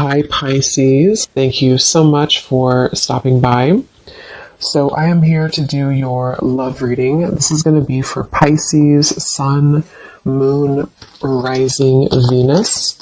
Hi Pisces, thank you so much for stopping by. So I am here to do your love reading. This is going to be for Pisces, Sun, Moon, Rising, Venus.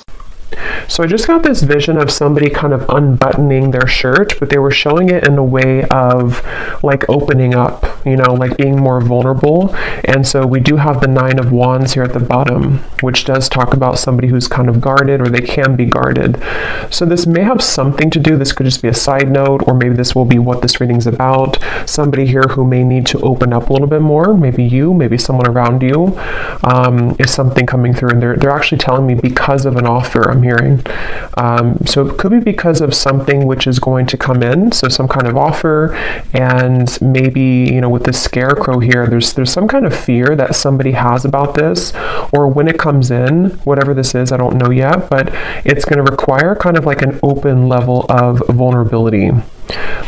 So I just got this vision of somebody kind of unbuttoning their shirt, but they were showing it in a way of like opening up, like being more vulnerable. And so we do have the Nine of Wands here at the bottom, which does talk about somebody who's kind of guarded, or they can be guarded. So this may have something to do, this could just be a side note, or maybe this will be what this reading's about. Somebody here who may need to open up a little bit more, maybe you, maybe someone around you, is something coming through. And they're actually telling me because of an offer I'm hearing. So it could be because of something which is going to come in, so some kind of offer, and maybe, with the scarecrow here, there's some kind of fear that somebody has about this, or when it comes in, whatever this is, I don't know yet, but it's going to require kind of like an open level of vulnerability.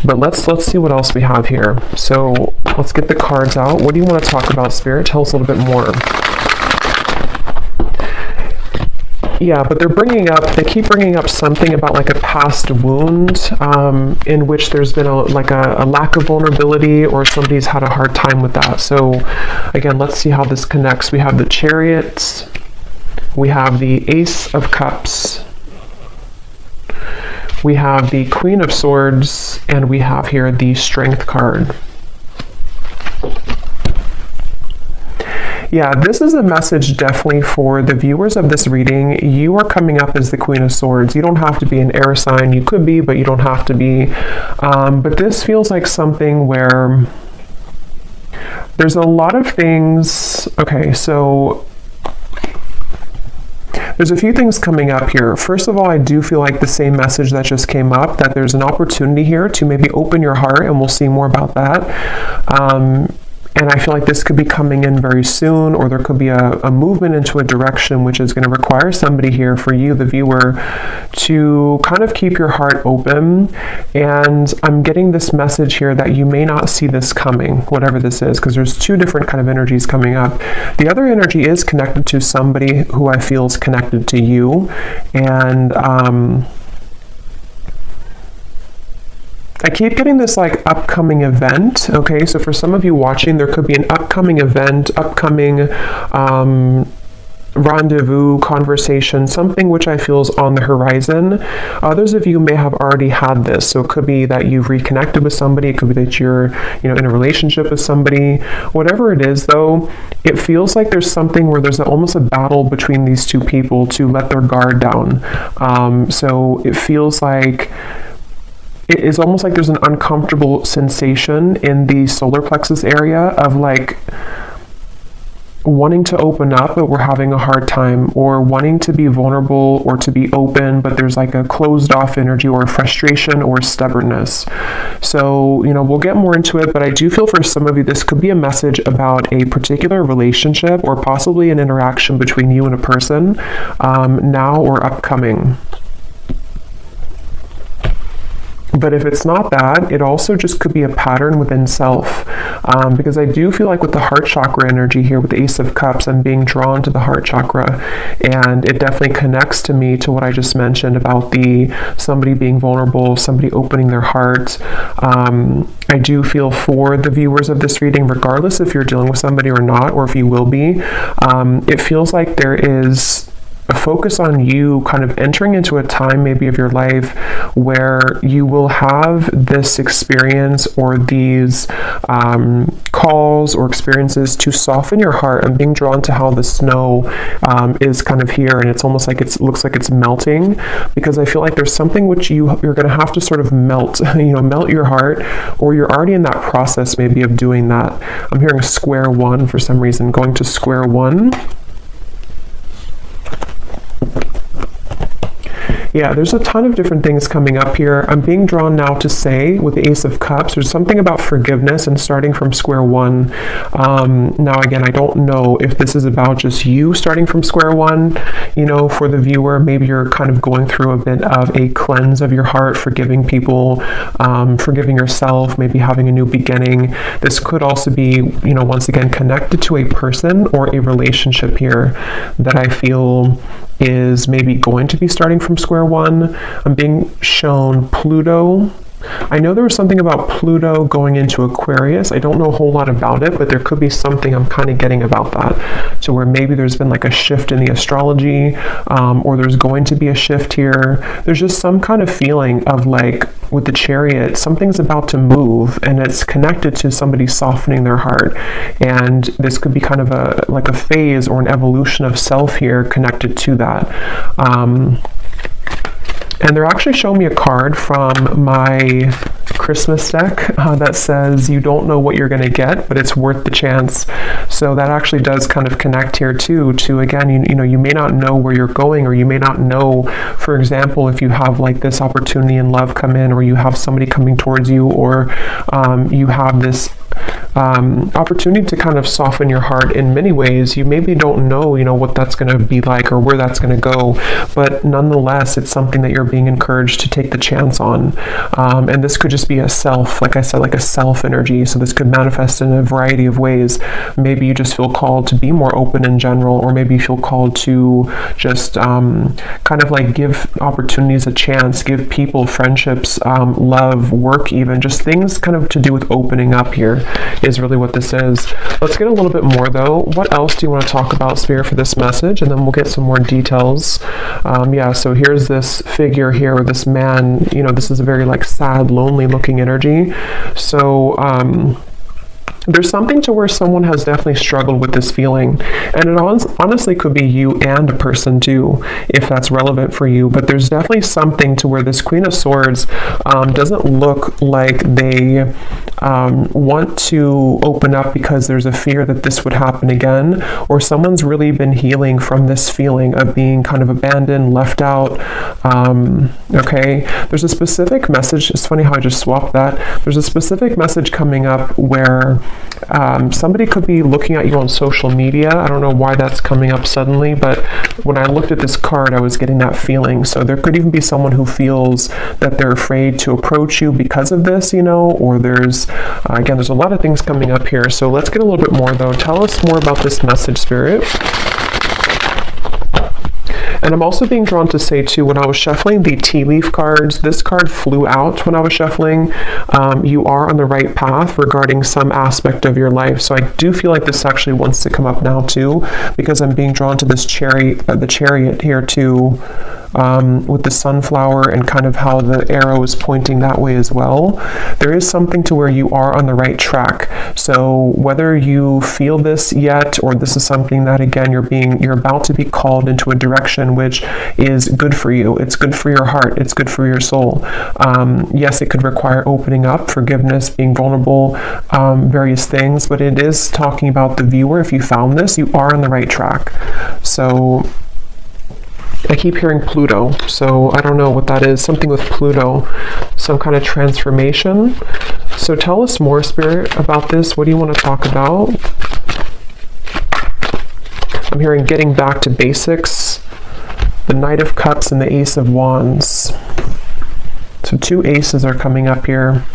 But let's see what else we have here. So let's get the cards out. What do you want to talk about, Spirit? Tell us a little bit more. Yeah, but they keep bringing up something about like a past wound in which there's been a lack of vulnerability, or somebody's had a hard time with that. So again, let's see how this connects. We have the Chariot, we have the Ace of Cups, we have the Queen of Swords, and we have here the Strength card. Yeah, this is a message definitely for the viewers of this reading. You are coming up as the Queen of Swords. You don't have to be an air sign. You could be, but you don't have to be. But this feels like something where there's a lot of things. Okay, so there's a few things coming up here. First of all, I do feel like the same message that just came up, that there's an opportunity here to maybe open your heart, and we'll see more about that. And I feel like this could be coming in very soon, or there could be a movement into a direction which is going to require somebody here, for you, the viewer, to kind of keep your heart open. And I'm getting this message here that you may not see this coming, whatever this is, because there's two different kind of energies coming up. The other energy is connected to somebody who I feel is connected to you. And I keep getting this like upcoming event. Okay, so for some of you watching, there could be an upcoming event, upcoming rendezvous, conversation, something which I feel is on the horizon. Others of you may have already had this, so it could be that you've reconnected with somebody, it could be that you're in a relationship with somebody. Whatever it is though, it feels like there's something where there's almost a battle between these two people to let their guard down. So it feels like it is almost like there's an uncomfortable sensation in the solar plexus area of like wanting to open up, but we're having a hard time, or wanting to be vulnerable or to be open, but there's like a closed off energy, or frustration, or stubbornness. So, we'll get more into it, but I do feel for some of you, this could be a message about a particular relationship, or possibly an interaction between you and a person, now or upcoming. But if it's not that, it also just could be a pattern within self. Because I do feel like with the heart chakra energy here, with the Ace of Cups, I'm being drawn to the heart chakra. And it definitely connects to me to what I just mentioned about somebody being vulnerable, somebody opening their heart. I do feel for the viewers of this reading, regardless if you're dealing with somebody or not, or if you will be, it feels like there is a focus on you kind of entering into a time maybe of your life where you will have this experience, or these calls or experiences to soften your heart. I'm being drawn to how the snow is kind of here, and it's almost like it looks like it's melting, because I feel like there's something which you're going to have to sort of melt, melt your heart, or you're already in that process maybe of doing that. I'm hearing square one for some reason, going to square one. Yeah, there's a ton of different things coming up here. I'm being drawn now to say, with the Ace of Cups, there's something about forgiveness and starting from square one. Now, again, I don't know if this is about just you starting from square one, for the viewer. Maybe you're kind of going through a bit of a cleanse of your heart, forgiving people, forgiving yourself, maybe having a new beginning. This could also be, once again, connected to a person or a relationship here that I feel is maybe going to be starting from square one. I'm being shown Pluto. I know there was something about Pluto going into Aquarius. I don't know a whole lot about it, but there could be something I'm kind of getting about that. So where maybe there's been like a shift in the astrology, or there's going to be a shift here. There's just some kind of feeling of like with the Chariot, something's about to move and it's connected to somebody softening their heart. And this could be kind of like a phase or an evolution of self here connected to that. And they're actually showing me a card from my Christmas deck that says you don't know what you're going to get, but it's worth the chance. So that actually does kind of connect here too to, again, you know, you may not know where you're going, or you may not know, for example, if you have like this opportunity in love come in, or you have somebody coming towards you, or you have this opportunity to kind of soften your heart in many ways. You maybe don't know, you know, what that's going to be like or where that's going to go, but nonetheless, it's something that you're being encouraged to take the chance on. And this could just be a self, like I said, like a self energy. So this could manifest in a variety of ways. Maybe you just feel called to be more open in general, or maybe you feel called to just kind of like give opportunities a chance, give people friendships, love, work, even just things kind of to do with opening up here is really what this is. Let's get a little bit more though. What else do you want to talk about, Spirit, for this message? And then we'll get some more details. Yeah, so here's this figure here, or this man, you know, this is a very like sad, lonely looking energy. So there's something to where someone has definitely struggled with this feeling, and it honestly could be you and a person too, if that's relevant for you. But there's definitely something to where this Queen of Swords doesn't look like they want to open up because there's a fear that this would happen again, or someone's really been healing from this feeling of being kind of abandoned, left out. Okay, there's a specific message. It's funny how I just swapped that. There's a specific message coming up where somebody could be looking at you on social media. I don't know why that's coming up suddenly, but when I looked at this card, I was getting that feeling. So there could even be someone who feels that they're afraid to approach you because of this, you know, or there's, again, there's a lot of things coming up here. So let's get a little bit more though. Tell us more about this message, Spirit. And I'm also being drawn to say too, when I was shuffling the tea leaf cards, this card flew out when I was shuffling. You are on the right path regarding some aspect of your life. So I do feel like this actually wants to come up now too, because I'm being drawn to this the chariot here too, with the sunflower and kind of how the arrow is pointing that way as well. There is something to where you are on the right track. So whether you feel this yet, or this is something that, again, you're about to be called into a direction which is good for you. It's good for your heart. It's good for your soul. Yes, it could require opening up, forgiveness, being vulnerable, various things, but it is talking about the viewer. If you found this, you are on the right track. So I keep hearing Pluto, so I don't know what that is. Something with Pluto, some kind of transformation. So tell us more, Spirit, about this. What do you want to talk about? I'm hearing getting back to basics, the Knight of Cups and the Ace of Wands. So two aces are coming up here.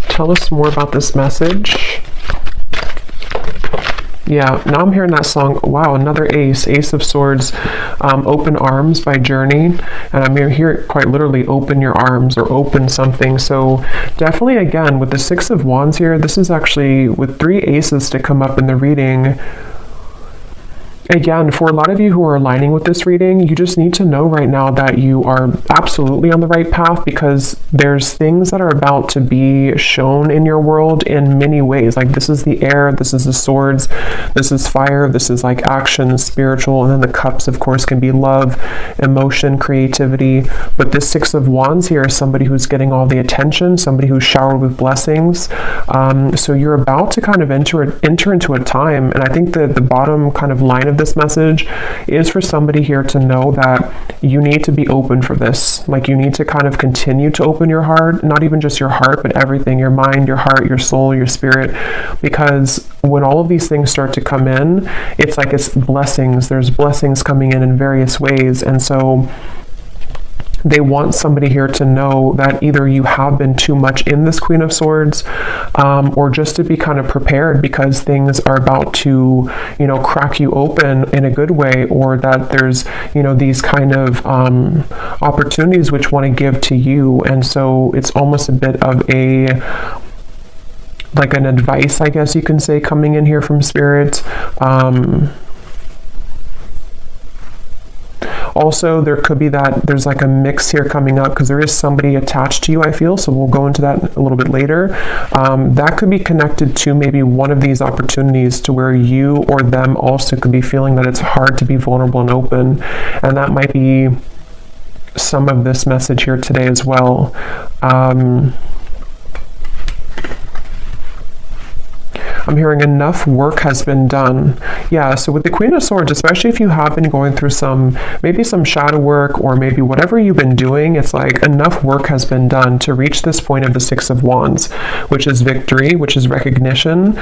Tell us more about this message. Yeah, now I'm hearing that song. Wow, another ace, Ace of Swords, Open Arms by Journey. And I'm hearing quite literally open your arms or open something. So definitely, again, with the Six of Wands here, this is actually with three aces to come up in the reading. Again, for a lot of you who are aligning with this reading, you just need to know right now that you are absolutely on the right path, because there's things that are about to be shown in your world in many ways. Like this is the air, this is the swords, this is fire, this is like action, spiritual, and then the cups, of course, can be love, emotion, creativity. But this Six of Wands here is somebody who's getting all the attention, somebody who's showered with blessings. So you're about to kind of enter into a time, and I think that the bottom kind of line of this message is for somebody here to know that you need to be open for this. Like you need to kind of continue to open your heart, not even just your heart, but everything, your mind, your heart, your soul, your spirit, because when all of these things start to come in, it's like it's blessings. There's blessings coming in various ways. And so They want somebody here to know that either you have been too much in this Queen of Swords, or just to be kind of prepared because things are about to, you know, crack you open in a good way, or that there's, you know, these kind of opportunities which want to give to you. And so it's almost a bit of a, like an advice, I guess you can say, coming in here from Spirit. Also, there could be that there's like a mix here coming up because there is somebody attached to you, I feel, so we'll go into that a little bit later. That could be connected to maybe one of these opportunities to where you or them also could be feeling that it's hard to be vulnerable and open, and that might be some of this message here today as well. I'm hearing enough work has been done. Yeah, so with the Queen of Swords, especially if you have been going through maybe some shadow work, or maybe whatever you've been doing, it's like enough work has been done to reach this point of the Six of Wands, which is victory, which is recognition.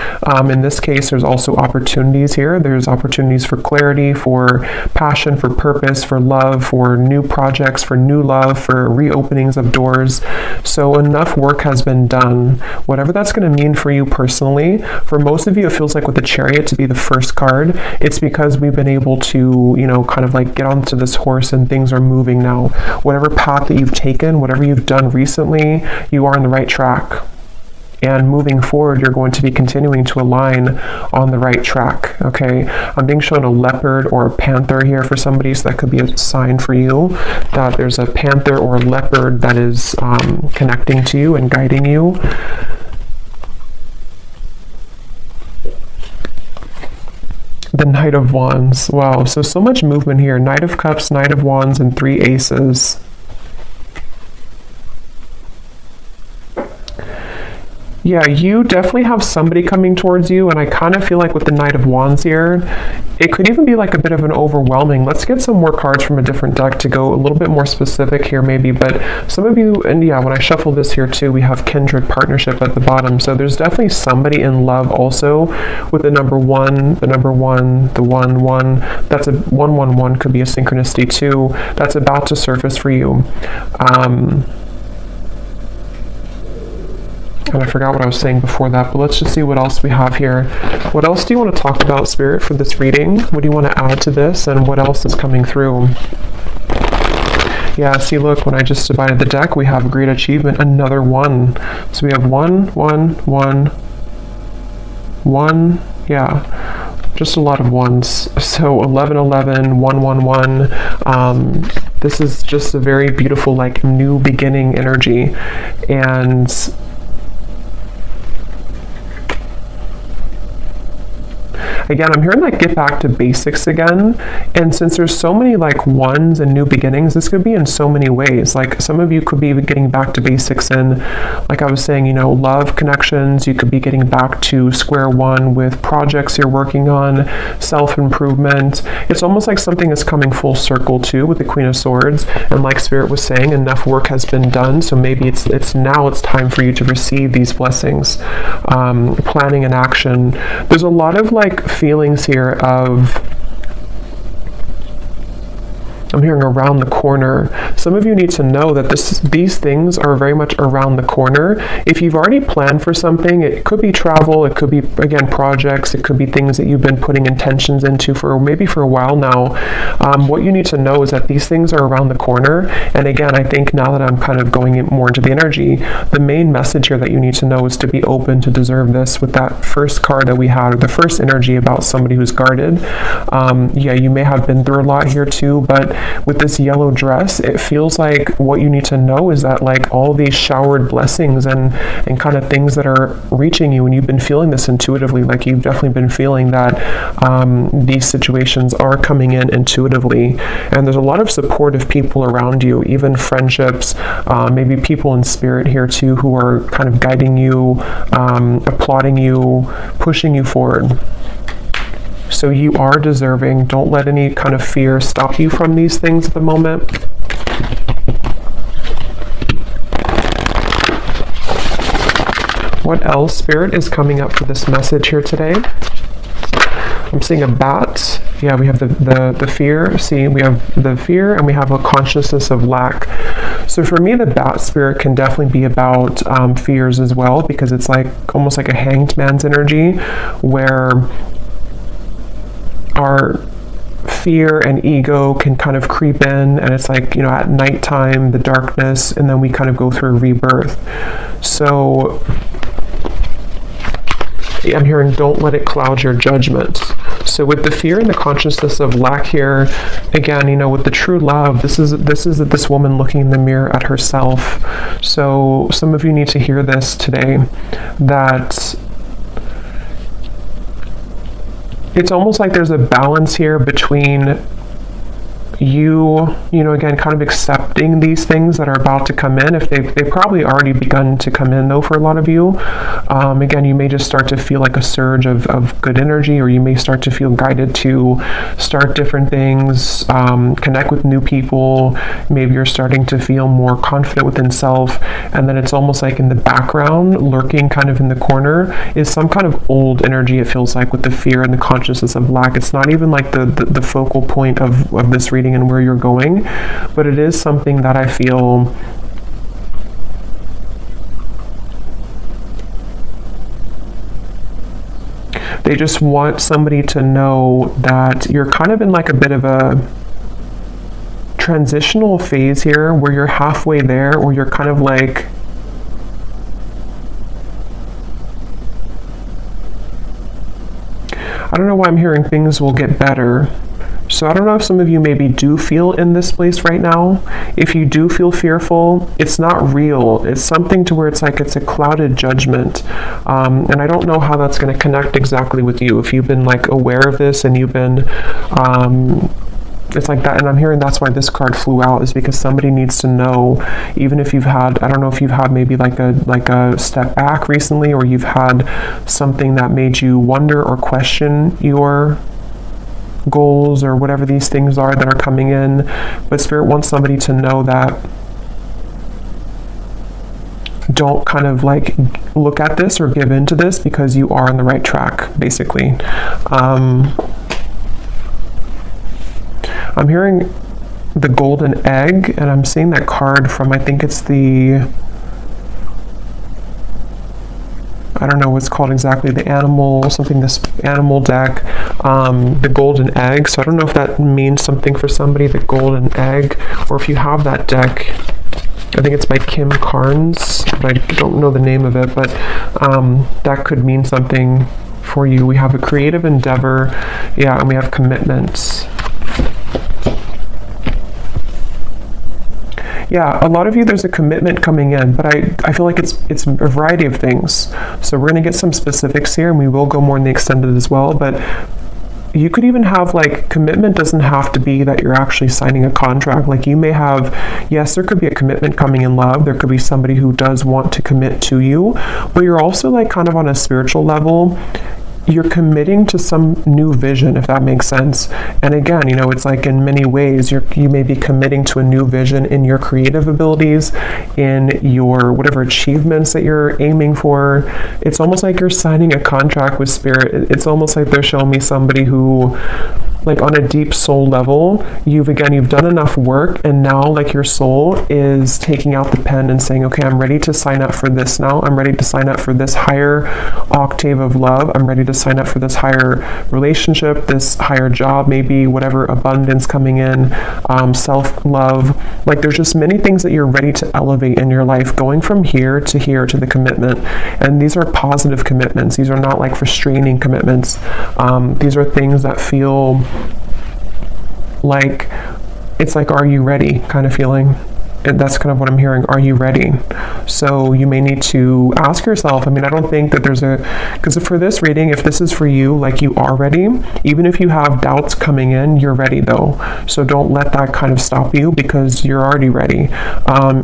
In this case, there's also opportunities here. There's opportunities for clarity, for passion, for purpose, for love, for new projects, for new love, for reopenings of doors. So enough work has been done. Whatever that's going to mean for you personally. For most of you, it feels like with the Chariot to be the first card, it's because we've been able to, you know, kind of like get onto this horse and things are moving now. Whatever path that you've taken, whatever you've done recently, you are on the right track. And moving forward, you're going to be continuing to align on the right track, okay? I'm being shown a leopard or a panther here for somebody, so that could be a sign for you that there's a panther or a leopard that is connecting to you and guiding you. The Knight of Wands. Wow, so much movement here. Knight of Cups, Knight of Wands, and 3 aces. Yeah, you definitely have somebody coming towards you, and I kind of feel like with the Knight of Wands here, it could even be like a bit of an overwhelming. Let's get some more cards from a different deck to go a little bit more specific here maybe, but some of you, and yeah, when I shuffle this here too, we have kindred partnership at the bottom, so there's definitely somebody in love also with the number 1, the 1, that's a 111 could be a synchronicity too, that's about to surface for you. And I forgot what I was saying before that, but let's just see what else we have here. What else do you want to talk about, Spirit, for this reading? What do you want to add to this, and what else is coming through? Yeah, see, look, when I just divided the deck, we have a great achievement, another 1. So we have 1, 1, 1, 1, yeah, just a lot of 1s. So 11, 11, 1, 1, 1. This is just a very beautiful, like, new beginning energy. And again, I'm hearing like get back to basics again. And since there's so many like 1s and new beginnings, this could be in so many ways. Like some of you could be getting back to basics in, like I was saying, you know, love connections. You could be getting back to square one with projects you're working on, self-improvement. It's almost like something is coming full circle too with the Queen of Swords. And like Spirit was saying, enough work has been done. So maybe it's now it's time for you to receive these blessings. Planning and action. There's a lot of like feelings here of, I'm hearing around the corner. Some of you need to know that these things are very much around the corner. If you've already planned for something, it could be travel, it could be, again, projects, it could be things that you've been putting intentions into for maybe for a while now. What you need to know is that these things are around the corner. And again, I think now that I'm kind of going more into the energy, the main message here that you need to know is to be open to deserve this with that first card that we had, or the first energy about somebody who's guarded. Yeah, you may have been through a lot here too, but with this yellow dress, it feels like what you need to know is that like all these showered blessings and kind of things that are reaching you, and you've been feeling this intuitively, like you've definitely been feeling that these situations are coming in intuitively, and there's a lot of supportive people around you, even friendships, maybe people in spirit here too who are kind of guiding you, applauding you, pushing you forward. So you are deserving. Don't let any kind of fear stop you from these things at the moment. What else, Spirit, is coming up for this message here today? I'm seeing a bat Yeah, we have the fear. See, we have the fear and we have a consciousness of lack. So for me, the bat spirit can definitely be about fears as well, because it's like almost like a hanged man's energy, where our fear and ego can kind of creep in, and it's like, you know, at nighttime, the darkness, and then we kind of go through rebirth. So I'm hearing, don't let it cloud your judgment. So with the fear and the consciousness of lack here, again, you know, with the true love, this is this woman looking in the mirror at herself. So some of you need to hear this today, that it's almost like there's a balance here between you know, again, kind of accepting these things that are about to come in. If they've probably already begun to come in, though, for a lot of you. Again, you may just start to feel like a surge of good energy, or you may start to feel guided to start different things, connect with new people. Maybe you're starting to feel more confident within self, and then it's almost like in the background, lurking kind of in the corner, is some kind of old energy, it feels like, with the fear and the consciousness of lack. It's not even like the focal point of this reading and where you're going, but it is something that I feel they just want somebody to know that you're kind of in like a bit of a transitional phase here, where you're halfway there, or you're kind of like, I don't know why I'm hearing things will get better. So I don't know if some of you maybe do feel in this place right now. If you do feel fearful, it's not real. It's something to where it's like it's a clouded judgment. And I don't know how that's going to connect exactly with you. If you've been like aware of this and you've been, it's like that. And I'm hearing that's why this card flew out, is because somebody needs to know, even if you've had, I don't know if you've had maybe like a step back recently, or you've had something that made you wonder or question your goals or whatever these things are that are coming in. But Spirit wants somebody to know that don't kind of like look at this or give in to this, because you are on the right track, basically. I'm hearing the golden egg, and I'm seeing that card from, I think it's the, I don't know what's called exactly, the animal, something, this animal deck, the golden egg. So I don't know if that means something for somebody, the golden egg, or if you have that deck. I think it's by Kim Carnes, but I don't know the name of it, but that could mean something for you. We have a creative endeavor, yeah, and we have commitments. Yeah, a lot of you, there's a commitment coming in, but I feel like it's a variety of things. So we're going to get some specifics here, and we will go more in the extended as well, but you could even have, like, commitment doesn't have to be that you're actually signing a contract. Like, you may have, yes, there could be a commitment coming in love. There could be somebody who does want to commit to you, but you're also like kind of on a spiritual level, you're committing to some new vision, if that makes sense. And again, you know, it's like in many ways, you may be committing to a new vision in your creative abilities, in your whatever achievements that you're aiming for. It's almost like you're signing a contract with Spirit. It's almost like they're showing me somebody who, like, on a deep soul level, you've done enough work, and now, like, your soul is taking out the pen and saying, okay, I'm ready to sign up for this now. I'm ready to sign up for this higher octave of love. I'm ready to sign up for this higher relationship, this higher job, maybe whatever abundance coming in, self-love. Like, there's just many things that you're ready to elevate in your life, going from here to the commitment. And these are positive commitments. These are not like restraining commitments. These are things that feel like, it's like, are you ready kind of feeling. And that's kind of what I'm hearing. Are you ready? So you may need to ask yourself. I mean, I don't think that there's because for this reading, if this is for you, like, you are ready. Even if you have doubts coming in, you're ready though. So don't let that kind of stop you, because you're already ready.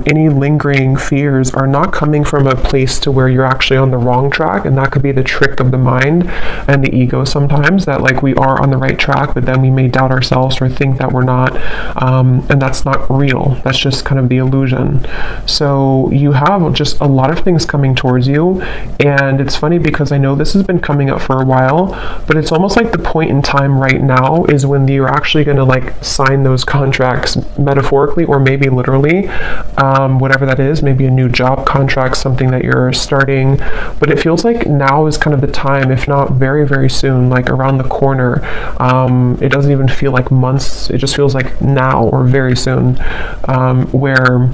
Any lingering fears are not coming from a place to where you're actually on the wrong track. And that could be the trick of the mind and the ego sometimes, that like we are on the right track, but then we may doubt ourselves or think that we're not. And that's not real. That's just kind of the the illusion. So you have just a lot of things coming towards you, and it's funny because I know this has been coming up for a while, but it's almost like the point in time right now is when you're actually going to like sign those contracts, metaphorically or maybe literally, whatever that is, maybe a new job contract, something that you're starting. But it feels like now is kind of the time, if not very, very soon, like around the corner. It doesn't even feel like months, it just feels like now or very soon, where,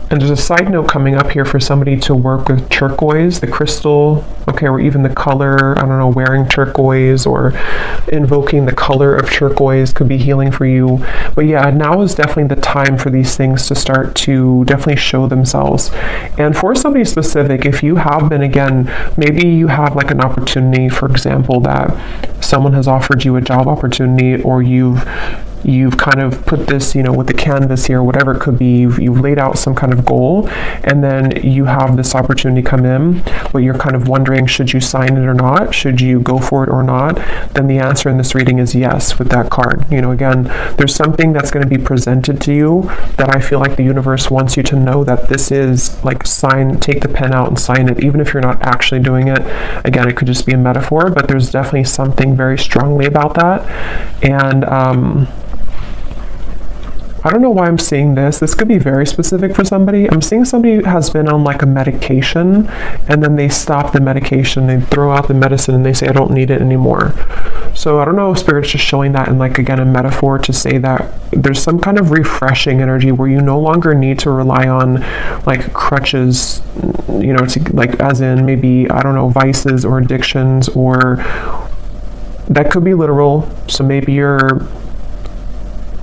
and there's a side note coming up here for somebody to work with turquoise, the crystal, okay, or even the color, I don't know, wearing turquoise or invoking the color of turquoise could be healing for you. But yeah, now is definitely the time for these things to start to definitely show themselves. And for somebody specific, if you have been, again, maybe you have like an opportunity, for example, that someone has offered you a job opportunity, or you've kind of put this, with the canvas here, whatever it could be, you've laid out some kind of goal, and then you have this opportunity come in, but you're kind of wondering, should you sign it or not? Should you go for it or not? Then the answer in this reading is yes with that card. Again, there's something that's going to be presented to you that I feel like the universe wants you to know that this is like take the pen out and sign it, even if you're not actually doing it. Again, it could just be a metaphor, but there's definitely something very strongly about that. And I don't know why I'm seeing this. This could be very specific for somebody. I'm seeing somebody who has been on like a medication, and then they stop the medication, they throw out the medicine, and they say, I don't need it anymore. So I don't know if Spirit's just showing that in like, again, a metaphor to say that there's some kind of refreshing energy where you no longer need to rely on like crutches, to like, as in maybe, I don't know, vices or addictions, or that could be literal. So maybe you're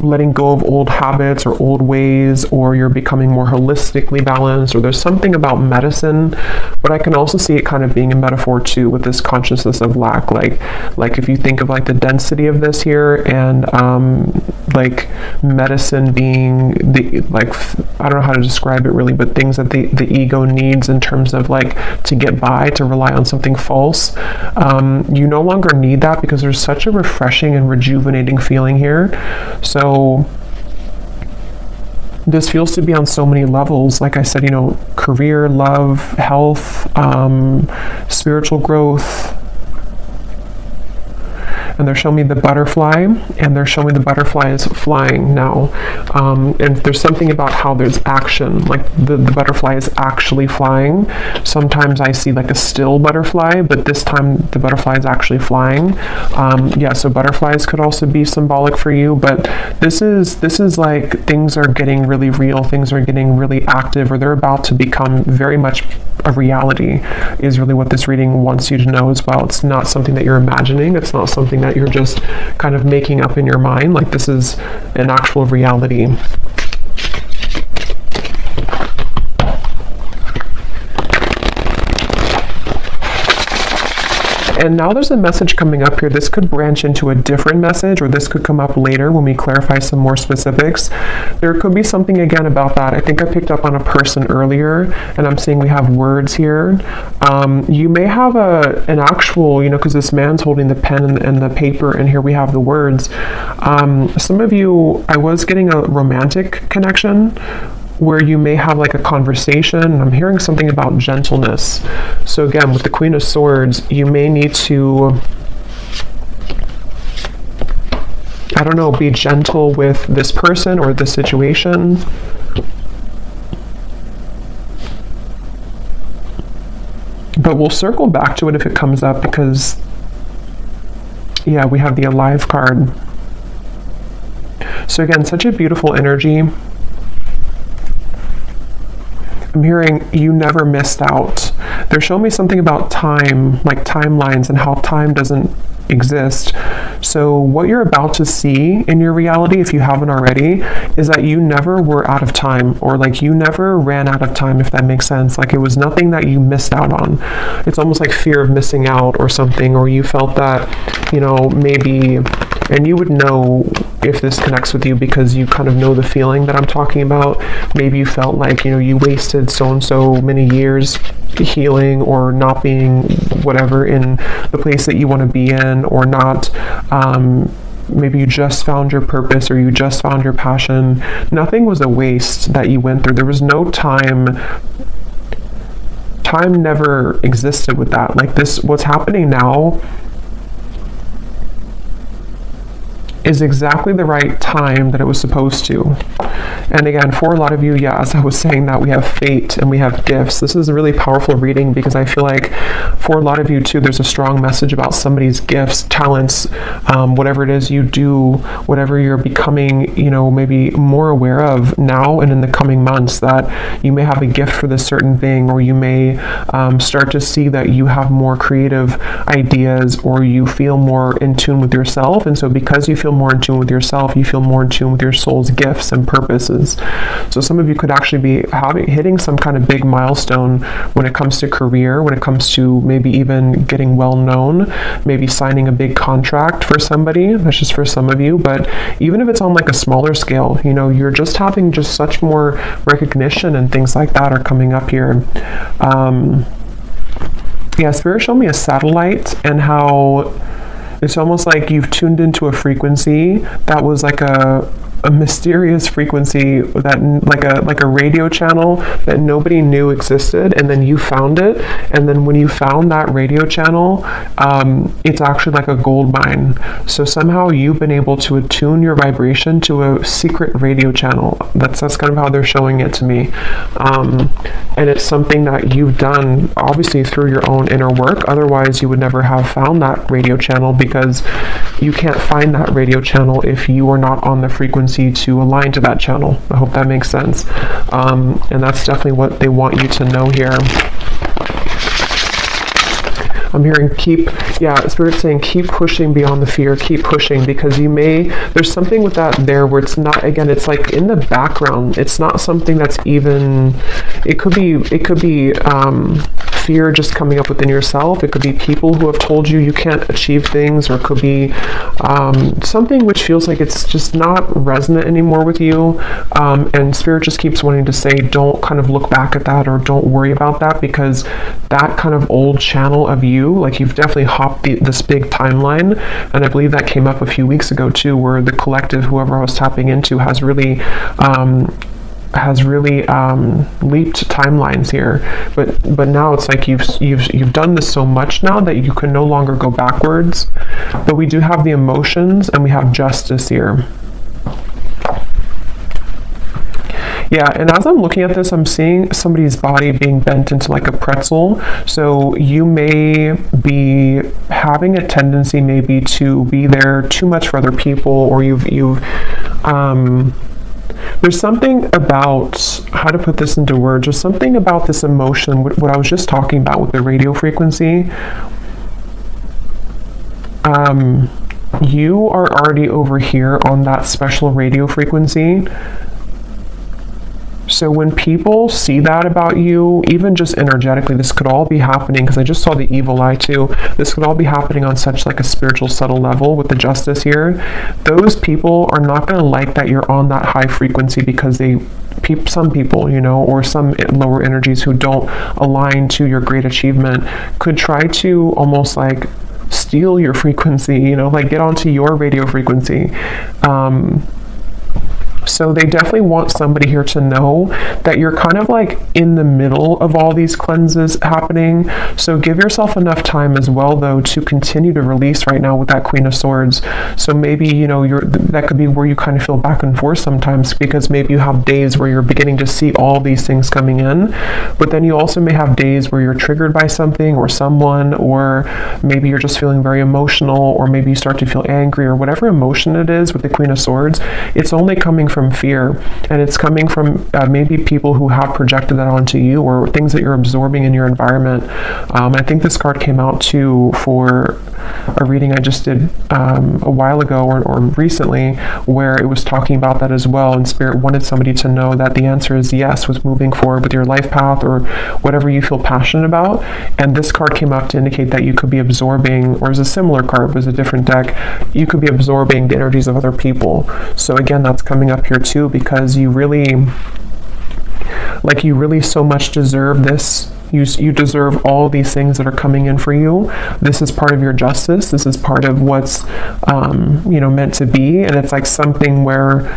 letting go of old habits or old ways, or you're becoming more holistically balanced, or there's something about medicine. But I can also see it kind of being a metaphor too, with this consciousness of lack, like if you think of like the density of this here, and like medicine being the, like, I don't know how to describe it really, but things that the ego needs in terms of like to get by, to rely on something false. You no longer need that, because there's such a refreshing and rejuvenating feeling here. So this feels to be on so many levels. Like I said, career, love, health, spiritual growth. And they're showing me the butterfly, and they're showing the butterfly is flying now. And there's something about how there's action, like the butterfly is actually flying. Sometimes I see like a still butterfly, but this time the butterfly is actually flying. Yeah, so butterflies could also be symbolic for you, but this is like things are getting really real, things are getting really active, or they're about to become very much a reality, is really what this reading wants you to know as well. It's not something that you're imagining. It's not something that you're just kind of making up in your mind. Like, this is an actual reality. And now there's a message coming up here. This could branch into a different message, or this could come up later when we clarify some more specifics. There could be something again about that. I think I picked up on a person earlier, and I'm seeing we have words here. You may have an actual, because this man's holding the pen and the paper, and here we have the words. Some of you, I was getting a romantic connection, where you may have like a conversation, and I'm hearing something about gentleness. So again, with the Queen of Swords, you may need to, I don't know, be gentle with this person or this situation. But we'll circle back to it if it comes up, because, yeah, we have the Alive card. So again, such a beautiful energy. I'm hearing you never missed out. They're showing me something about time, like timelines, and how time doesn't exist. So what you're about to see in your reality, if you haven't already, is that you never were out of time, or like you never ran out of time, if that makes sense. Like, it was nothing that you missed out on. It's almost like fear of missing out or something, or you felt that, maybe, and you would know if this connects with you because you kind of know the feeling that I'm talking about. Maybe you felt like, you wasted so and so many years healing, or not being whatever in the place that you want to be in, or not maybe you just found your purpose or you just found your passion. Nothing was a waste that you went through. There was no time. Time never existed with that. Like this, what's happening now is exactly the right time that it was supposed to. And again, for a lot of you, yeah, as I was saying that, we have fate and we have gifts. This is a really powerful reading because I feel like for a lot of you too, there's a strong message about somebody's gifts, talents, whatever it is you do, whatever you're becoming, you know, maybe more aware of now and in the coming months, that you may have a gift for this certain thing, or you may start to see that you have more creative ideas, or you feel more in tune with yourself. And so because you feel more in tune with yourself, you feel more in tune with your soul's gifts and purposes. So some of you could actually be hitting some kind of big milestone when it comes to career, when it comes to maybe even getting well known, maybe signing a big contract for somebody. That's just for some of you. But even if it's on like a smaller scale, you know, you're just having just such more recognition and things like that are coming up here. Yeah, Spirit showed me a satellite and how it's almost like you've tuned into a frequency that was like a mysterious frequency, that like a radio channel that nobody knew existed, and then you found it. And then when you found that radio channel, it's actually like a gold mine. So somehow you've been able to attune your vibration to a secret radio channel. That's kind of how they're showing it to me. And it's something that you've done obviously through your own inner work. Otherwise you would never have found that radio channel, because you can't find that radio channel if you are not on the frequency to align to that channel. I hope that makes sense. And that's definitely what they want you to know here. I'm hearing Spirit saying keep pushing beyond the fear, keep pushing, because there's something with that there where it's not, again, it's like in the background. It's not something that's even, it could be fear just coming up within yourself. It could be people who have told you you can't achieve things, or it could be something which feels like it's just not resonant anymore with you. And Spirit just keeps wanting to say, don't kind of look back at that, or don't worry about that, because that kind of old channel of you, like you've definitely hopped this big timeline. And I believe that came up a few weeks ago too, where the collective, whoever I was tapping into, has really leaped timelines here. But now it's like you've done this so much now that you can no longer go backwards. But we do have the emotions and we have justice here. Yeah, and as I'm looking at this, I'm seeing somebody's body being bent into like a pretzel. So you may be having a tendency maybe to be there too much for other people, or there's something about, how to put this into words, there's something about this emotion, what I was just talking about with the radio frequency. You are already over here on that special radio frequency. So when people see that about you, even just energetically, this could all be happening, because I just saw the evil eye too. This could all be happening on such like a spiritual subtle level with the justice here. Those people are not going to like that you're on that high frequency, because some people, you know, or some lower energies who don't align to your great achievement could try to almost like steal your frequency, you know, like get onto your radio frequency. So they definitely want somebody here to know that you're kind of like in the middle of all these cleanses happening. So give yourself enough time as well, though, to continue to release right now with that Queen of Swords. So maybe, you know, that could be where you kind of feel back and forth sometimes, because maybe you have days where you're beginning to see all these things coming in, but then you also may have days where you're triggered by something or someone, or maybe you're just feeling very emotional, or maybe you start to feel angry, or whatever emotion it is with the Queen of Swords. It's only coming from fear, and it's coming from maybe people who have projected that onto you, or things that you're absorbing in your environment. I think this card came out too for a reading I just did a while ago or recently, where it was talking about that as well, and Spirit wanted somebody to know that the answer is yes, with moving forward with your life path or whatever you feel passionate about. And this card came up to indicate that you could be absorbing, or it was a similar card, it was a different deck, you could be absorbing the energies of other people. So again, that's coming up here too, because you really so much deserve this You deserve all these things that are coming in for you. This is part of your justice. This is part of what's, you know, meant to be. And it's like something where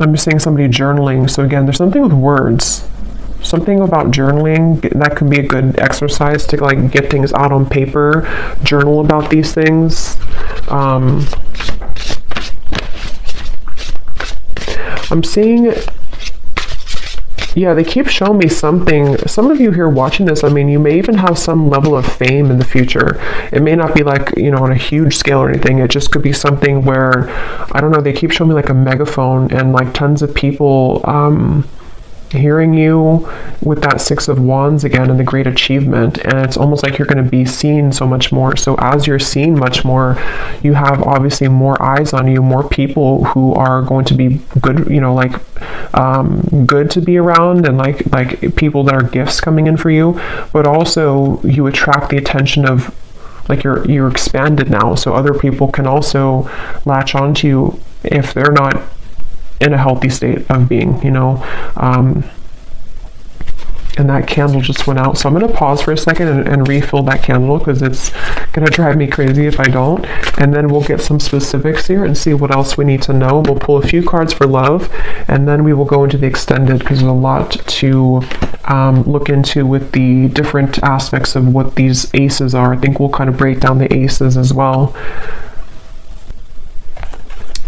I'm just seeing somebody journaling. So again, there's something with words. Something about journaling, that could be a good exercise to like get things out on paper, journal about these things. I'm seeing, yeah, they keep showing me something. Some of you here watching this, I mean, you may even have some level of fame in the future. It may not be like, you know, on a huge scale or anything. It just could be something where, I don't know, they keep showing me like a megaphone and like tons of people, hearing you with that Six of Wands again and the great achievement, and it's almost like you're going to be seen so much more. So as you're seen much more, you have obviously more eyes on you, more people who are going to be good, you know, like good to be around, and like people that are gifts coming in for you, but also you attract the attention of, like, you're expanded now, so other people can also latch onto you if they're not in a healthy state of being, you know. And that candle just went out, so I'm going to pause for a second and refill that candle, because it's going to drive me crazy if I don't. And then we'll get some specifics here and see what else we need to know. We'll pull a few cards for love, and then we will go into the extended, because there's a lot to look into with the different aspects of what these aces are. I think we'll kind of break down the aces as well.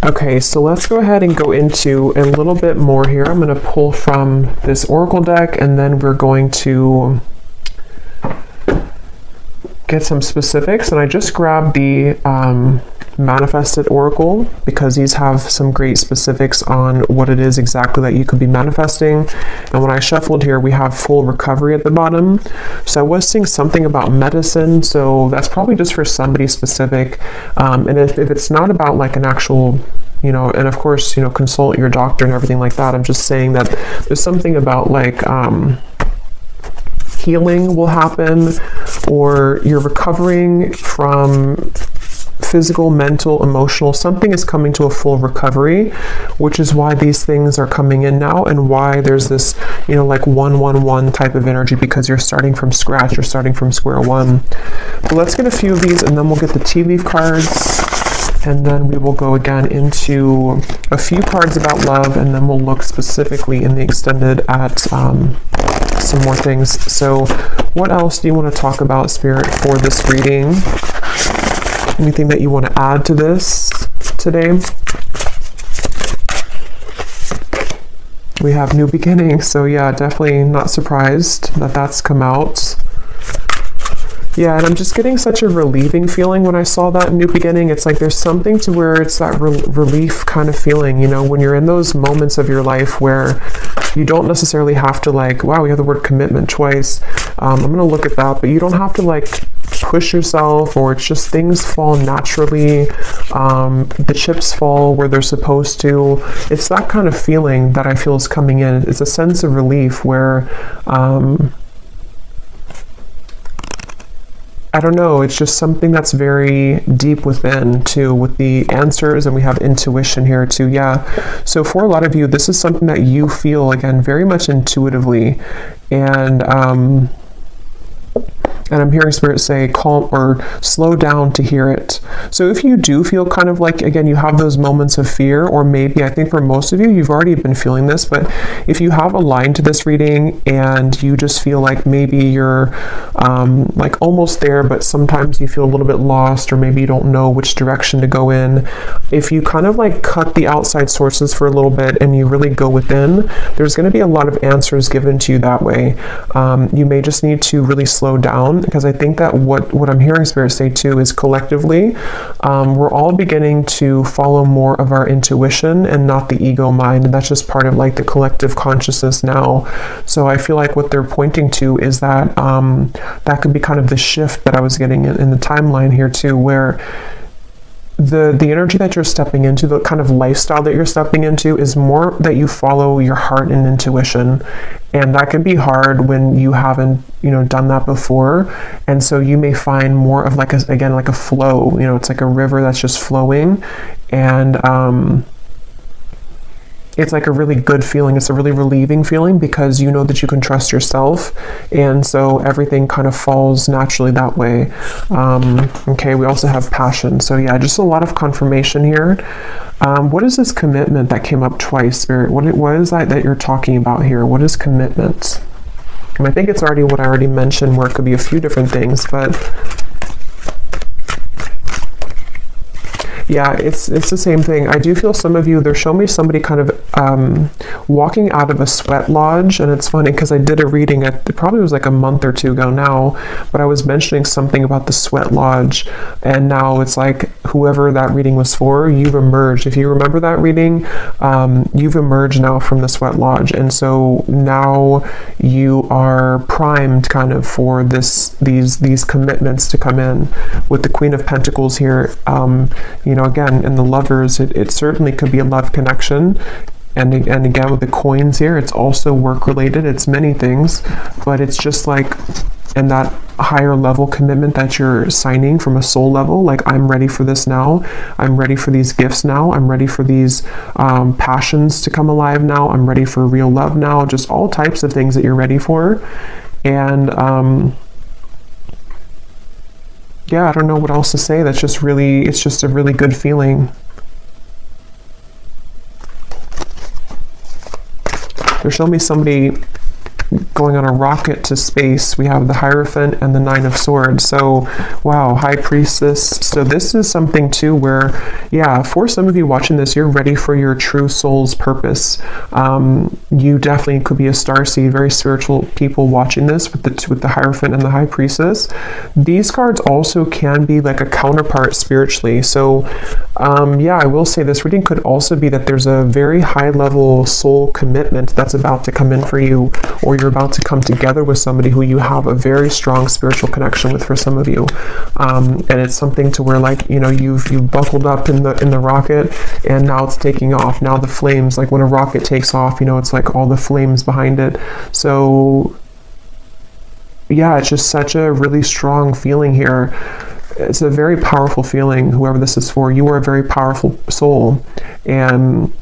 Okay, so let's go ahead and go into a little bit more here. I'm going to pull from this oracle deck, and then we're going to get some specifics. And I just grabbed the manifested oracle, because these have some great specifics on what it is exactly that you could be manifesting. And when I shuffled here, we have full recovery at the bottom. So I was seeing something about medicine, so that's probably just for somebody specific. And if it's not about like an actual, you know, and of course, you know, consult your doctor and everything like that. I'm just saying that there's something about like healing will happen, or you're recovering from physical, mental, emotional, something is coming to a full recovery, which is why these things are coming in now, and why there's this, you know, like 111 type of energy, because you're starting from scratch, you're starting from square one. But let's get a few of these, and then we'll get the tea leaf cards, and then we will go again into a few cards about love, and then we'll look specifically in the extended at some more things. So what else do you want to talk about, Spirit, for this reading? Anything that you want to add to this today? We have new beginnings, so yeah, definitely not surprised that that's come out. Yeah, and I'm just getting such a relieving feeling when I saw that new beginning. It's like there's something to where it's that relief kind of feeling, you know, when you're in those moments of your life where you don't necessarily have to, like, wow, we have the word commitment twice. I'm going to look at that, but you don't have to like push yourself, or it's just things fall naturally. The chips fall where they're supposed to. It's that kind of feeling that I feel is coming in. It's a sense of relief where, I don't know, it's just something that's very deep within too, with the answers, and we have intuition here too. Yeah, so for a lot of you, this is something that you feel, again, very much intuitively, and I'm hearing Spirit say calm or slow down to hear it. So if you do feel kind of like, again, you have those moments of fear, or maybe, I think for most of you, you've already been feeling this, but if you have a line to this reading and you just feel like maybe you're like almost there, but sometimes you feel a little bit lost, or maybe you don't know which direction to go in, if you kind of like cut the outside sources for a little bit and you really go within, there's going to be a lot of answers given to you that way. You may just need to really slow down, because I think that what I'm hearing Spirit say too is collectively, we're all beginning to follow more of our intuition and not the ego mind, and that's just part of like the collective consciousness now. So I feel like what they're pointing to is that that could be kind of the shift that I was getting in the timeline here too, where the energy that you're stepping into, the kind of lifestyle that you're stepping into, is more that you follow your heart and intuition, and that can be hard when you haven't, you know, done that before. And so you may find more of like a, again, like a flow, you know, it's like a river that's just flowing, and it's like a really good feeling. It's a really relieving feeling because you know that you can trust yourself, and so everything kind of falls naturally that way. Okay, we also have passion. So yeah, just a lot of confirmation here. What is this commitment that came up twice, Spirit? What is that you're talking about here? What is commitment? And I think it's already what I already mentioned, where it could be a few different things, but yeah, it's the same thing. I do feel some of you, they're showing me somebody kind of walking out of a sweat lodge, and it's funny because I did a reading, it probably was like a month or two ago now, but I was mentioning something about the sweat lodge, and now it's like whoever that reading was for, you've emerged. If you remember that reading, you've emerged now from the sweat lodge, and so now you are primed kind of for these commitments to come in. With the Queen of Pentacles here, you know, again, in the lovers, it certainly could be a love connection. And again, with the coins here, it's also work related. It's many things, but it's just like in that higher level commitment that you're signing from a soul level, like I'm ready for this now. I'm ready for these gifts now. I'm ready for these passions to come alive now. I'm ready for real love now. Just all types of things that you're ready for. And yeah, I don't know what else to say. That's just really, it's just a really good feeling. They're showing me somebody going on a rocket to space. We have the Hierophant and the Nine of Swords. So, wow, High Priestess. So this is something too where, yeah, for some of you watching this, you're ready for your true soul's purpose. You definitely could be a starseed, very spiritual people watching this with the Hierophant and the High Priestess. These cards also can be like a counterpart spiritually. So, yeah, I will say this reading could also be that there's a very high level soul commitment that's about to come in for you, or you're about to come together with somebody who you have a very strong spiritual connection with, for some of you. And it's something to where, like, you know, you've buckled up in the rocket, and now it's taking off. Now the flames, like when a rocket takes off, you know, it's like all the flames behind it. So yeah, it's just such a really strong feeling here. It's a very powerful feeling. Whoever this is for, you are a very powerful soul, and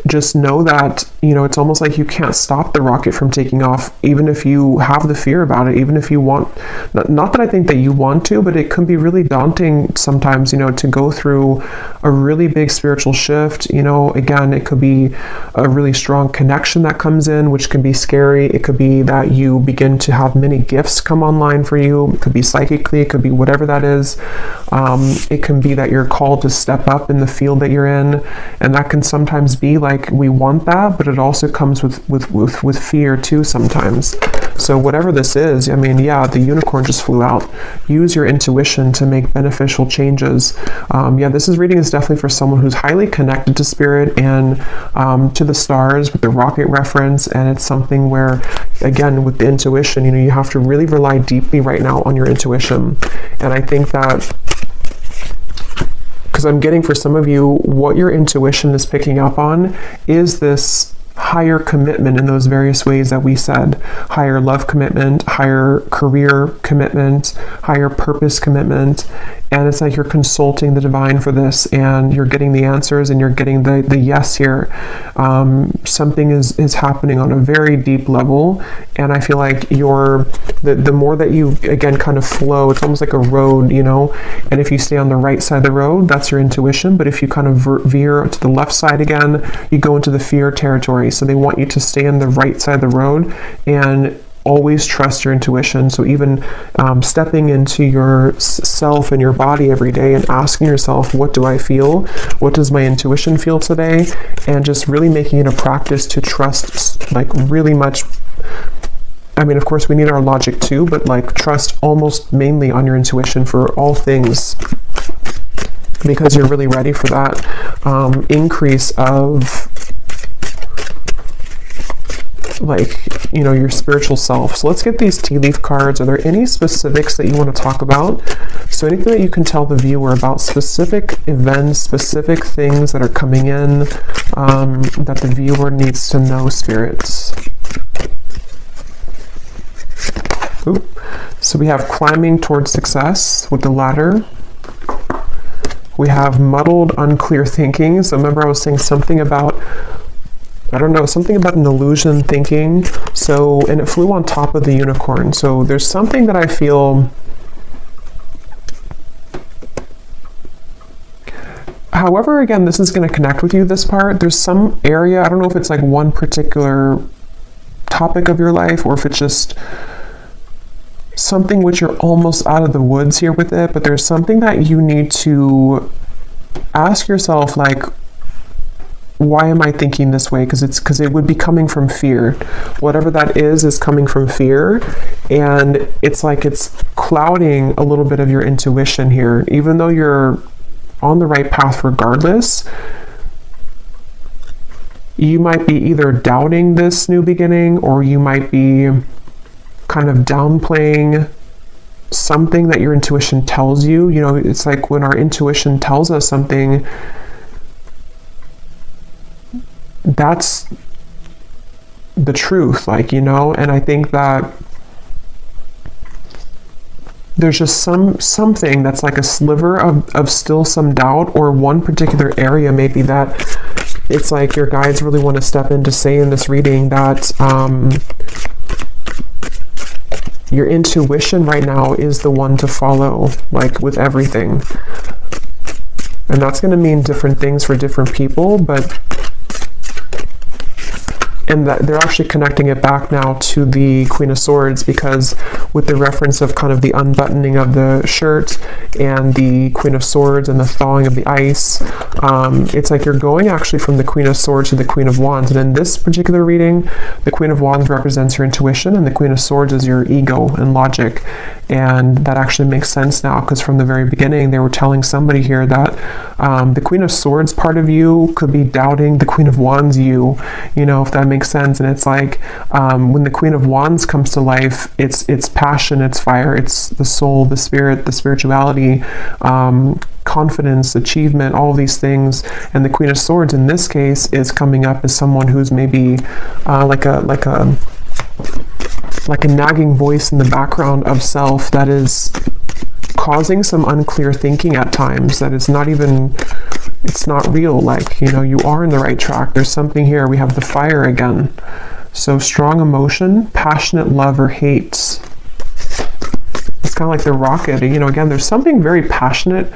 just know that, you know, it's almost like you can't stop the rocket from taking off, even if you have the fear about it, even if you want, not that I think that you want to, but it can be really daunting sometimes, you know, to go through a really big spiritual shift. You know, again, it could be a really strong connection that comes in, which can be scary. It could be that you begin to have many gifts come online for you. It could be psychically, it could be whatever that is. It can be that you're called to step up in the field that you're in, and that can sometimes be like, we want that, but it also comes with fear too sometimes. So whatever this is, I mean, yeah, the unicorn just flew out. Use your intuition to make beneficial changes. Yeah, this reading is definitely for someone who's highly connected to spirit and to the stars with the rocket reference. And it's something where, again, with the intuition, you know, you have to really rely deeply right now on your intuition. And I think that, because I'm getting for some of you, what your intuition is picking up on is this higher commitment in those various ways that we said. Higher love commitment, higher career commitment, higher purpose commitment. And it's like you're consulting the divine for this, and you're getting the answers, and you're getting the yes here. Something is happening on a very deep level, and I feel like the more that you, again, kind of flow, it's almost like a road, you know, and if you stay on the right side of the road, that's your intuition, but if you kind of veer to the left side again, you go into the fear territory. So they want you to stay on the right side of the road and always trust your intuition. So even stepping into your self and your body every day and asking yourself, what do I feel? What does my intuition feel today? And just really making it a practice to trust, like, really much. I mean, of course, we need our logic too, but like trust almost mainly on your intuition for all things, because you're really ready for that increase of, like, you know, your spiritual self. So let's get these tea leaf cards. Are there any specifics that you want to talk about? So anything that you can tell the viewer about specific events, specific things that are coming in, that the viewer needs to know, spirits. Ooh. So we have climbing towards success with the ladder. We have muddled, unclear thinking. So remember I was saying something about, I don't know, something about an illusion thinking. So, and it flew on top of the unicorn. So there's something that I feel, however, again, this is going to connect with you, this part. There's some area, I don't know if it's like one particular topic of your life or if it's just something which you're almost out of the woods here with it, but there's something that you need to ask yourself, like, why am I thinking this way? Because it would be coming from fear. Whatever that is coming from fear, and it's like it's clouding a little bit of your intuition here, even though you're on the right path regardless. You might be either doubting this new beginning, or you might be kind of downplaying something that your intuition tells you. You know, it's like when our intuition tells us something, that's the truth, like, you know. And I think that there's just something that's like a sliver of still some doubt, or one particular area maybe that it's like your guides really want to step in to say in this reading that your intuition right now is the one to follow, like with everything. And that's going to mean different things for different people, but and that they're actually connecting it back now to the Queen of Swords, because with the reference of kind of the unbuttoning of the shirt and the Queen of Swords and the thawing of the ice, it's like you're going actually from the Queen of Swords to the Queen of Wands. And in this particular reading, the Queen of Wands represents your intuition and the Queen of Swords is your ego and logic. And that actually makes sense now, because from the very beginning they were telling somebody here that the Queen of Swords part of you could be doubting the Queen of Wands you know, if that makes sense. And it's like when the Queen of Wands comes to life, it's passion, it's fire, it's the soul, the spirit, the spirituality, confidence, achievement, all of these things. And the Queen of Swords in this case is coming up as someone who's maybe like a nagging voice in the background of self that is causing some unclear thinking at times, that it's not even, it's not real. Like, you know, you are in the right track. There's something here. We have the fire again. So strong emotion, passionate love or hate. It's kind of like the rocket, you know, again, there's something very passionate.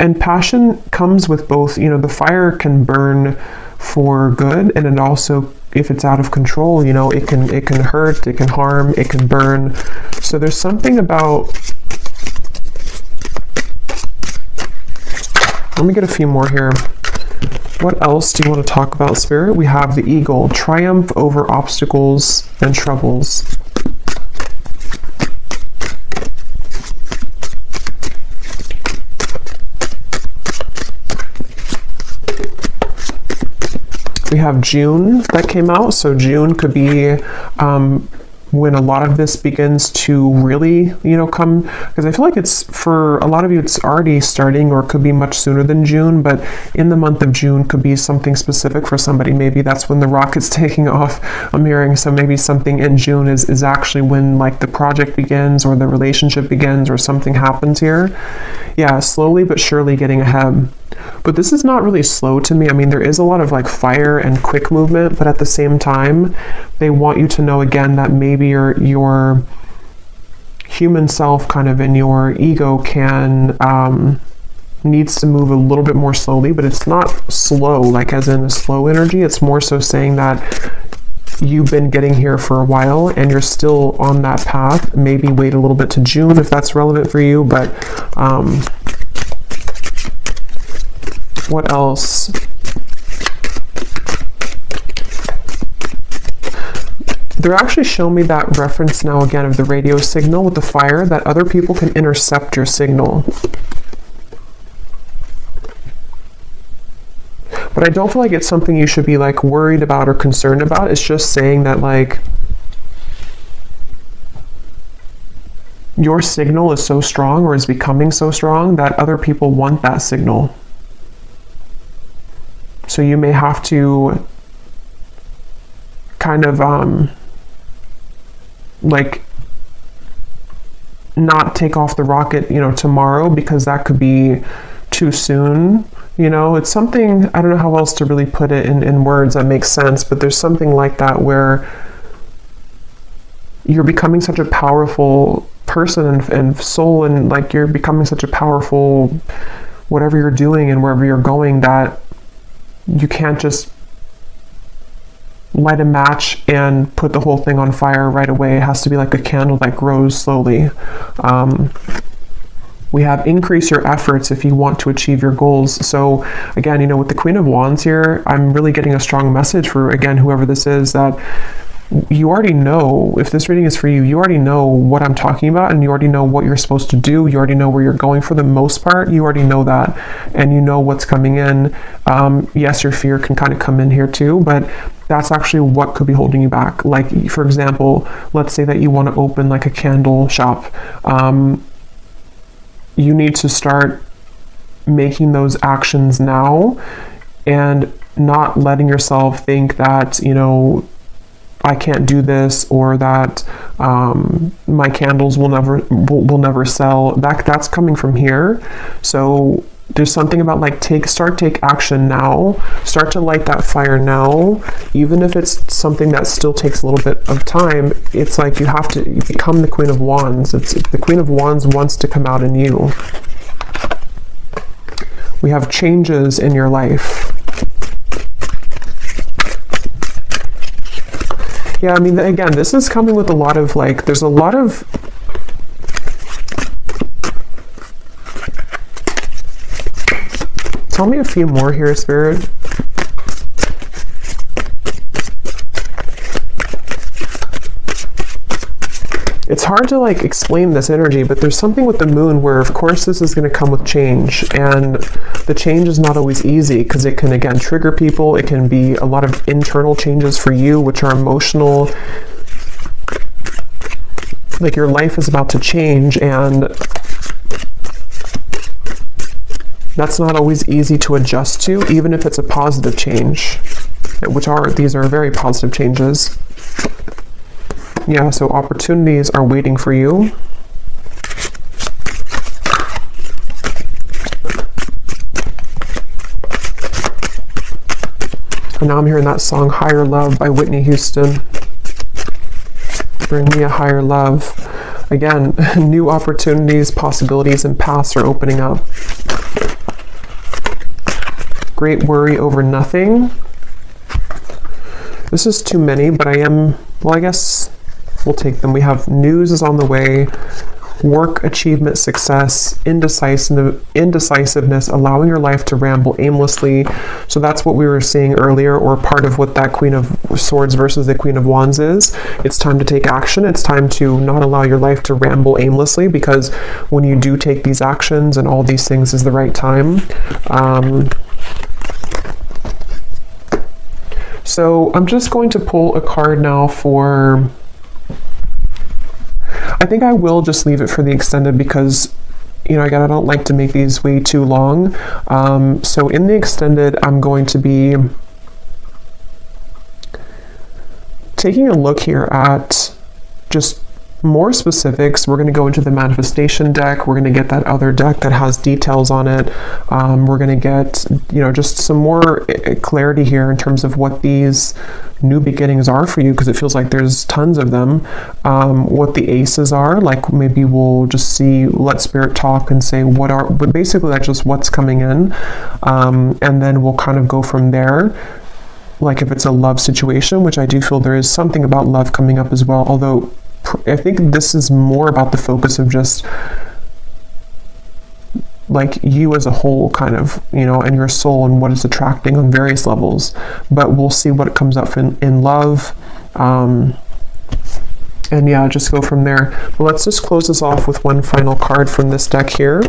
And passion comes with both, you know, the fire can burn for good, and it also, if it's out of control, you know, it can hurt, it can harm, it can burn. So there's something about, let me get a few more here. What else do you want to talk about, Spirit? We have the eagle, triumph over obstacles and troubles. We have June that came out. So June could be when a lot of this begins to really, you know, come, because I feel like it's, for a lot of you, it's already starting, or it could be much sooner than June, but in the month of June could be something specific for somebody. Maybe that's when the rocket's taking off, I'm hearing. So maybe something in June is actually when like the project begins, or the relationship begins, or something happens here. Yeah, slowly but surely getting ahead. But this is not really slow to me. I mean, there is a lot of like fire and quick movement, but at the same time, they want you to know again that maybe your human self, kind of in your ego, can needs to move a little bit more slowly, but it's not slow, like as in a slow energy. It's more so saying that you've been getting here for a while and you're still on that path. Maybe wait a little bit to June if that's relevant for you, but what else? They're actually showing me that reference now again of the radio signal with the fire, that other people can intercept your signal. But I don't feel like it's something you should be like worried about or concerned about. It's just saying that like your signal is so strong, or is becoming so strong, that other people want that signal. So you may have to kind of like not take off the rocket, you know, tomorrow, because that could be too soon. You know, it's something, I don't know how else to really put it in words that makes sense, but there's something like that where you're becoming such a powerful person and soul, and like you're becoming such a powerful whatever you're doing and wherever you're going, that you can't just light a match and put the whole thing on fire right away. It has to be like a candle that grows slowly. We have increase your efforts if you want to achieve your goals. So again, you know, with the Queen of Wands here, I'm really getting a strong message for, again, whoever this is, that you already know, if this reading is for you, you already know what I'm talking about, and you already know what you're supposed to do. You already know where you're going for the most part. You already know that, and you know what's coming in. Yes, your fear can kind of come in here too, but that's actually what could be holding you back. Like, for example, let's say that you want to open like a candle shop. You need to start making those actions now and not letting yourself think that, you know, I can't do this, or that my candles will never sell. That's coming from here. So there's something about like take action now. Start to light that fire now, even if it's something that still takes a little bit of time. It's like you have to become the Queen of Wands. It's the Queen of Wands wants to come out in you. We have changes in your life. Yeah, I mean, again, this is coming with a lot of like, there's a lot of tell me a few more here, Spirit. It's hard to like explain this energy, but there's something with the moon where of course this is going to come with change, and the change is not always easy because it can again trigger people. It can be a lot of internal changes for you, which are emotional. Like your life is about to change, and that's not always easy to adjust to, even if it's a positive change, these are very positive changes. Yeah, so opportunities are waiting for you. And now I'm hearing that song Higher Love by Whitney Houston. Bring me a higher love. Again, new opportunities, possibilities, and paths are opening up. Great worry over nothing. This is too many, but I guess we'll take them. We have news is on the way, work, achievement, success, indecisiveness, allowing your life to ramble aimlessly. So that's what we were seeing earlier, or part of what that Queen of Swords versus the Queen of Wands is. It's time to take action. It's time to not allow your life to ramble aimlessly, because when you do take these actions and all these things is the right time. So I'm just going to pull a card now for, I think I will just leave it for the extended because, you know, again, I don't like to make these way too long. So in the extended, I'm going to be taking a look here at just more specifics. We're going to go into the manifestation deck. We're going to get that other deck that has details on it. We're going to get, you know, just some more clarity here in terms of what these new beginnings are for you, because it feels like there's tons of them. What the aces are, like maybe we'll just see, let Spirit talk and say but basically that's just what's coming in. And then we'll kind of go from there. Like if it's a love situation, which I do feel there is something about love coming up as well, although I think this is more about the focus of just like you as a whole, kind of, you know, and your soul and what it's attracting on various levels. But we'll see what comes up in love. And yeah, just go from there. But let's just close this off with one final card from this deck here.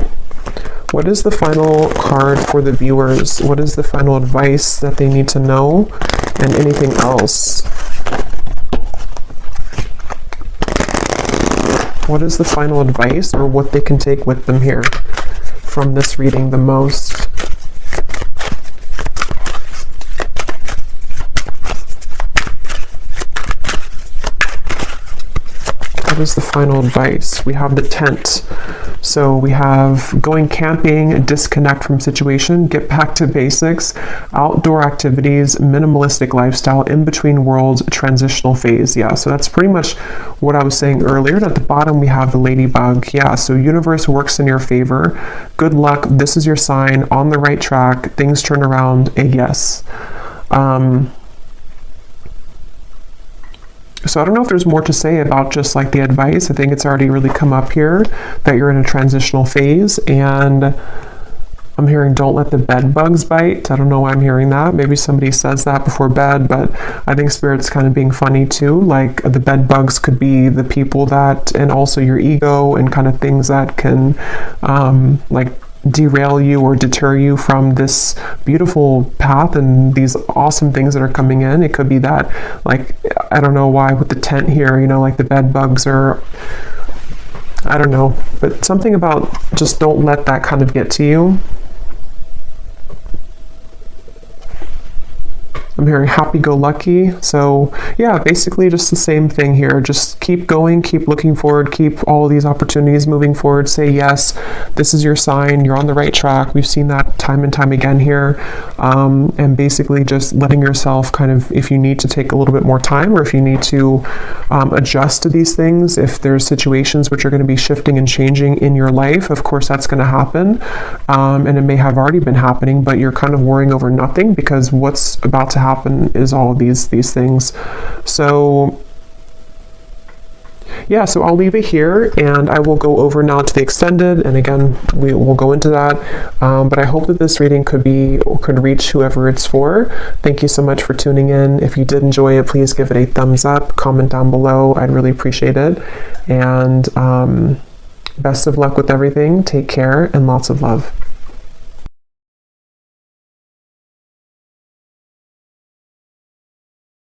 What is the final card for the viewers? What is the final advice that they need to know, and anything else? What is the final advice, or what they can take with them here from this reading the most? What is the final advice? We have the tent. So we have going camping, disconnect from situation, get back to basics, outdoor activities, minimalistic lifestyle, in between worlds, transitional phase. Yeah, so that's pretty much what I was saying earlier. And at the bottom we have the ladybug. Yeah, so universe works in your favor. Good luck. This is your sign, on the right track. Things turn around. A yes. So I don't know if there's more to say about just like the advice. I think it's already really come up here that you're in a transitional phase, and I'm hearing don't let the bed bugs bite. I don't know why I'm hearing that. Maybe somebody says that before bed, but I think Spirit's kind of being funny too. Like the bed bugs could be the people that, and also your ego and kind of things that can like derail you or deter you from this beautiful path and these awesome things that are coming in. It could be that, like, I don't know why with the tent here, you know, like the bed bugs are, I don't know, but something about just don't let that kind of get to you. I'm hearing happy-go-lucky. So yeah, basically just the same thing here. Just keep going, keep looking forward, keep all of these opportunities moving forward. Say yes, this is your sign, you're on the right track. We've seen that time and time again here. And basically just letting yourself kind of, if you need to take a little bit more time, or if you need to adjust to these things, if there's situations which are going to be shifting and changing in your life, of course that's going to happen. And it may have already been happening, but you're kind of worrying over nothing, because what's about to happen is all of these things. So yeah, so I'll leave it here, and I will go over now to the extended, and again we will go into that, but I hope that this reading could reach whoever it's for. Thank you so much for tuning in. If you did enjoy it, please give it a thumbs up, comment down below. I'd really appreciate it, and best of luck with everything. Take care and lots of love.